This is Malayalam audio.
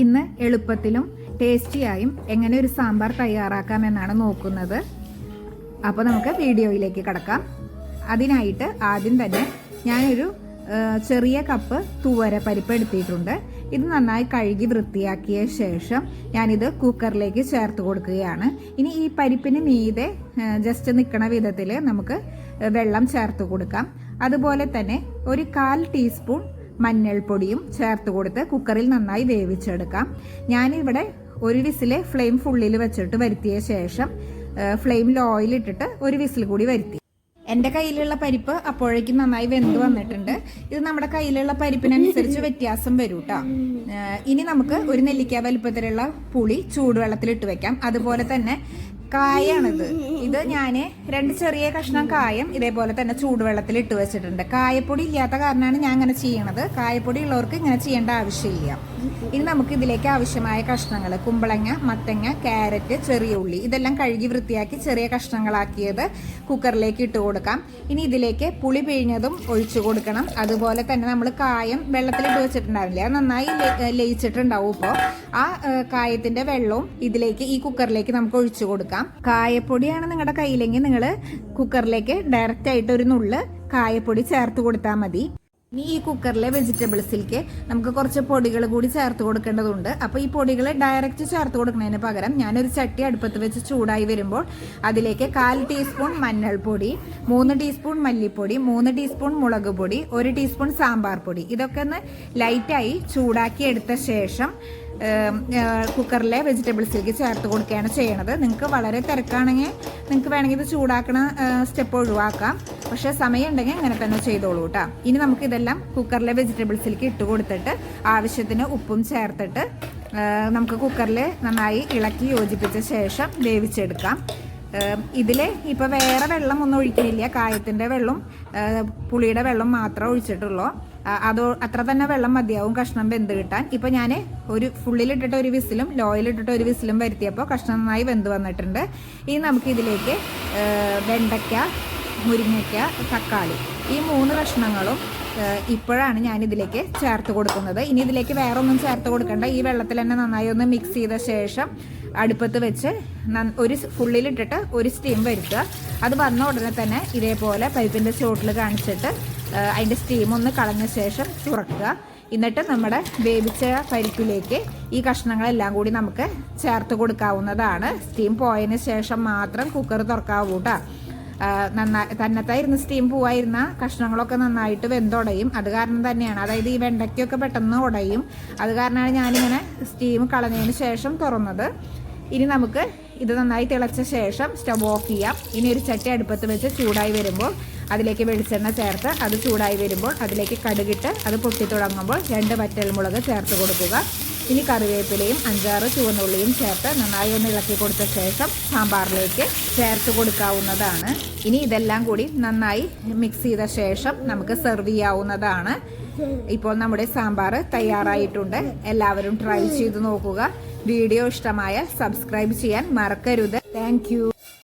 ഇന്ന് എളുപ്പത്തിലും ടേസ്റ്റിയായും എങ്ങനെ ഒരു സാമ്പാർ തയ്യാറാക്കാമെന്നാണ് നോക്കുന്നത്. അപ്പോൾ നമുക്ക് വീഡിയോയിലേക്ക് കടക്കാം. അതിനായിട്ട് ആദ്യം തന്നെ ഞാനൊരു ചെറിയ കപ്പ് തുവര പരിപ്പ് എടുത്തിട്ടുണ്ട്. ഇത് നന്നായി കഴുകി വൃത്തിയാക്കിയ ശേഷം ഞാനിത് കുക്കറിലേക്ക് ചേർത്ത് കൊടുക്കുകയാണ്. ഇനി ഈ പരിപ്പിന് മീതെ ജസ്റ്റ് നിൽക്കുന്ന വിധത്തിൽ നമുക്ക് വെള്ളം ചേർത്ത് കൊടുക്കാം. അതുപോലെ തന്നെ ഒരു 1/4 ടീസ്പൂൺ മഞ്ഞൾപ്പൊടിയും ചേർത്ത് കൊടുത്ത് കുക്കറിൽ നന്നായി വേവിച്ചെടുക്കാം. ഞാനിവിടെ ഒരു വിസിൽ ഫ്ലെയിം ഫുള്ളിൽ വെച്ചിട്ട് വരുത്തിയ ശേഷം ഫ്ലെയിം ലോയിൽ ഇട്ടിട്ട് ഒരു വിസിൽ കൂടി വരുത്തി. എൻ്റെ കയ്യിലുള്ള പരിപ്പ് അപ്പോഴേക്കും നന്നായി വെന്ത് വന്നിട്ടുണ്ട്. ഇത് നമ്മുടെ കയ്യിലുള്ള പരിപ്പിനനുസരിച്ച് വ്യത്യാസം വരും കേട്ടോ. ഇനി നമുക്ക് ഒരു നെല്ലിക്ക വലുപ്പത്തിലുള്ള പുളി ചൂടുവെള്ളത്തിൽ ഇട്ട് വെക്കാം. അതുപോലെ തന്നെ കായാണിത്. ഇത് ഞാൻ 2 ചെറിയ കഷ്ണം കായം ഇതേപോലെ തന്നെ ചൂടുവെള്ളത്തിൽ ഇട്ട് വെച്ചിട്ടുണ്ട്. കായപ്പൊടി ഇല്ലാത്ത കാരണമാണ് ഞാൻ അങ്ങനെ ചെയ്യണത്. കായപ്പൊടി ഉള്ളവർക്ക് ഇങ്ങനെ ചെയ്യേണ്ട ആവശ്യമില്ല. ഇനി നമുക്ക് ഇതിലേക്ക് ആവശ്യമായ കഷ്ണങ്ങൾ കുമ്പളങ്ങ, മത്തങ്ങ, ക്യാരറ്റ്, ചെറിയ ഉള്ളി ഇതെല്ലാം കഴുകി വൃത്തിയാക്കി ചെറിയ കഷ്ണങ്ങളാക്കിയത് കുക്കറിലേക്ക് ഇട്ട് കൊടുക്കാം. ഇനി ഇതിലേക്ക് പുളി പിഴിഞ്ഞതും ഒഴിച്ചു കൊടുക്കണം. അതുപോലെ തന്നെ നമ്മൾ കായം വെള്ളത്തിലിട്ട് വെച്ചിട്ടുണ്ടാവില്ല, അത് നന്നായി ലയിച്ചിട്ടുണ്ടാവും. ഇപ്പോൾ ആ കായത്തിന്റെ വെള്ളവും ഇതിലേക്ക് ഈ കുക്കറിലേക്ക് നമുക്ക് ഒഴിച്ചു കൊടുക്കാം. കായപ്പൊടിയാണ് നിങ്ങളുടെ കയ്യിലെങ്കിൽ നിങ്ങൾ കുക്കറിലേക്ക് ഡയറക്റ്റ് ആയിട്ട് ഒരു നുള്ള് കായപ്പൊടി ചേർത്ത് കൊടുത്താൽ മതി. ഇനി ഈ കുക്കറിലെ വെജിറ്റബിൾസിലേക്ക് നമുക്ക് കുറച്ച് പൊടികൾ കൂടി ചേർത്ത് കൊടുക്കേണ്ടതുണ്ട്. അപ്പോൾ ഈ പൊടികൾ ഡയറക്റ്റ് ചേർത്ത് കൊടുക്കുന്നതിന് പകരം ഞാനൊരു ചട്ടി അടുപ്പത്ത് വെച്ച് ചൂടായി വരുമ്പോൾ അതിലേക്ക് 1/4 ടീസ്പൂൺ മഞ്ഞൾപ്പൊടി, 3 ടീസ്പൂൺ മല്ലിപ്പൊടി, 3 ടീസ്പൂൺ മുളക് പൊടി, 1 ടീസ്പൂൺ സാമ്പാർ പൊടി ഇതൊക്കെ ഒന്ന് ലൈറ്റായി ചൂടാക്കി എടുത്ത ശേഷം കുക്കറിലെ വെജിറ്റബിൾസിലേക്ക് ചേർത്ത് കൊടുക്കുകയാണ് ചെയ്യണത്. നിങ്ങൾക്ക് വളരെ തിരക്കാണെങ്കിൽ നിങ്ങൾക്ക് വേണമെങ്കിൽ ഇത് ചൂടാക്കണ സ്റ്റെപ്പ് ഒഴിവാക്കാം. പക്ഷേ സമയം ഉണ്ടെങ്കിൽ അങ്ങനെ തന്നെ ചെയ്തോളൂ കേട്ടോ. ഇനി നമുക്ക് ഇതെല്ലാം കുക്കറിലെ വെജിറ്റബിൾസിലേക്ക് ഇട്ട് കൊടുത്തിട്ട് ആവശ്യത്തിന് ഉപ്പും ചേർത്തിട്ട് നമുക്ക് കുക്കറിൽ നന്നായി ഇളക്കി യോജിപ്പിച്ച ശേഷം വേവിച്ചെടുക്കാം. ഇതിൽ ഇപ്പോൾ വേറെ വെള്ളം ഒന്നും ഒഴിക്കുന്നില്ല. കായത്തിൻ്റെ വെള്ളം പുളിയുടെ വെള്ളം മാത്രമേ ഒഴിച്ചിട്ടുള്ളൂ. അത്ര തന്നെ വെള്ളം മതിയാവും കഷ്ണം വെന്ത് കിട്ടാൻ. ഇപ്പോൾ ഞാൻ ഒരു ഫുള്ളിലിട്ടിട്ട് ഒരു വിസിലും ലോയിലിട്ടിട്ട് ഒരു വിസിലും വരുത്തിയപ്പോൾ കഷ്ണം നന്നായി വെന്ത് വന്നിട്ടുണ്ട്. ഇനി നമുക്കിതിലേക്ക് വെണ്ടയ്ക്ക, മുരിങ്ങയ്ക്ക, തക്കാളി ഈ 3 കഷ്ണങ്ങളും ഇപ്പോഴാണ് ഞാനിതിലേക്ക് ചേർത്ത് കൊടുക്കുന്നത്. ഇനി ഇതിലേക്ക് വേറെ ഒന്നും ചേർത്ത് കൊടുക്കണ്ട. ഈ വെള്ളത്തിൽ തന്നെ നന്നായി ഒന്ന് മിക്സ് ചെയ്ത ശേഷം അടുപ്പത്ത് വെച്ച് ഒരു ഫുള്ളിലിട്ടിട്ട് ഒരു സ്റ്റീം വരുത്തുക. അത് വന്ന ഉടനെ തന്നെ ഇതേപോലെ പരിപ്പിൻ്റെ ചോട്ടിൽ കാണിച്ചിട്ട് അതിൻ്റെ സ്റ്റീം ഒന്ന് കളഞ്ഞ ശേഷം തുറക്കുക. എന്നിട്ട് നമ്മുടെ വേവിച്ച പരിപ്പിലേക്ക് ഈ കഷ്ണങ്ങളെല്ലാം കൂടി നമുക്ക് ചേർത്ത് കൊടുക്കാവുന്നതാണ്. സ്റ്റീം പോയതിന് ശേഷം മാത്രം കുക്കർ തുറക്കാവൂ കേട്ടോ. തന്നത്തായിരുന്ന സ്റ്റീം പോവായിരുന്ന കഷ്ണങ്ങളൊക്കെ നന്നായിട്ട് വെന്തുടയും. അത് കാരണം തന്നെയാണ്, അതായത് ഈ വെണ്ടയ്ക്കൊക്കെ പെട്ടെന്ന് ഉടയും. അത് കാരണമാണ് ഞാനിങ്ങനെ സ്റ്റീം കളഞ്ഞതിന് ശേഷം തുറന്നത്. ഇനി നമുക്ക് ഇത് നന്നായി തിളച്ച ശേഷം സ്റ്റവ് ഓഫ് ചെയ്യാം. ഇനി ഒരു ചട്ടി അടുപ്പത്ത് വെച്ച് ചൂടായി വരുമ്പോൾ അതിലേക്ക് വെളിച്ചെണ്ണ ചേർത്ത് അത് ചൂടായി വരുമ്പോൾ അതിലേക്ക് കടുകിട്ട് അത് പൊട്ടി തുടങ്ങുമ്പോൾ 2 വറ്റൽമുളക് ചേർത്ത് കൊടുക്കുക. ഇനി കറിവേപ്പിലയും 5-6 ചുവന്നുള്ളിയും ചേർത്ത് നന്നായി ഒന്ന് ഇളക്കി കൊടുത്ത ശേഷം സാമ്പാറിലേക്ക് ചേർത്ത് കൊടുക്കാവുന്നതാണ്. ഇനി ഇതെല്ലാം കൂടി നന്നായി മിക്സ് ചെയ്ത ശേഷം നമുക്ക് സെർവ് ചെയ്യാവുന്നതാണ്. ഇപ്പോൾ നമ്മുടെ സാമ്പാർ തയ്യാറായിട്ടുണ്ട്. എല്ലാവരും ട്രൈ ചെയ്ത് നോക്കുക. വീഡിയോ ഇഷ്ടമായ സബ്സ്ക്രൈബ് ചെയ്യാൻ മറക്കരുത്. Thank you.